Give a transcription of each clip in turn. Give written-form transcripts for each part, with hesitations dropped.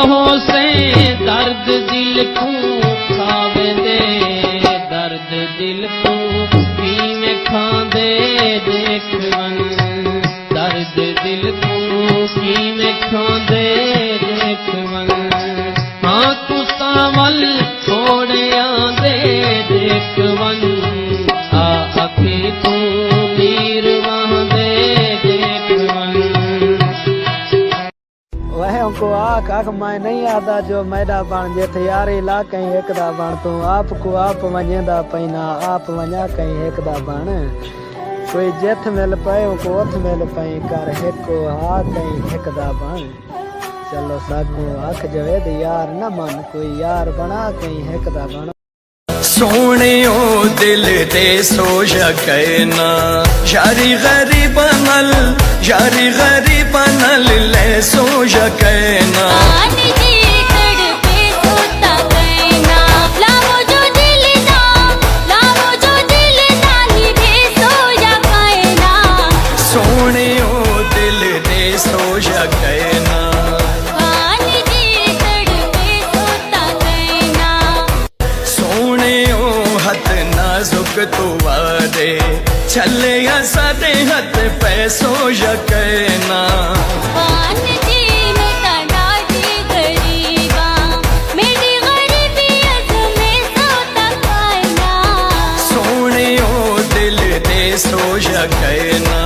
हो से दर्द दिल को खावे दे, दर्द दिल को की में खांदे देखवन, दर्द दिल को की में खांदे देखवन। हाँ तू सावल छोड़े आंदे देखवन, आ अखी तू मीर वांदे देखवन। वह को आख आख मैं नहीं आता जो मैदा बन जे यारी ला कहीं एक दा बन तू आपको आप वजेंदा पैना आप वजा कहीं एक दा बन। कोई जेथ मिल पे को ओथ मिल पे कर हिको हा कहीं एक दा बन। चलो सागू आख जवेद यार न मन कोई यार बना कहीं एक दा बन। सोनियो दिल दे सोच कहना यारी गरीब नल, यारी गरीब नल ले सोच कहना। सोनियो दिल दे सोच कहना नाजुक तू वादे चले सादे हथ पैसों यकना। सोनियो दिल दे सो यकना।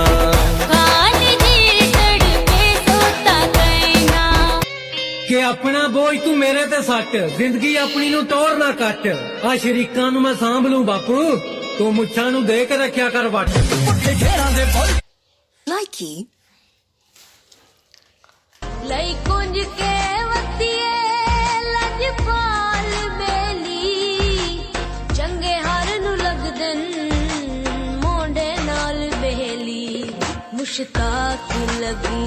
कि अपना बोझ तू मेरे ते सट, जिंदगी अपनी नू टोर ना कट। आ शरीकां नू मैं सांभ लूं बापू, तू मुच्छां नू दे के रखिया कर वट। लाइकी लई कुंज के वतिए लजपाल बेली, चंगे हर नू लगदन मोंडे नाल बेली। मुश्ताक लगी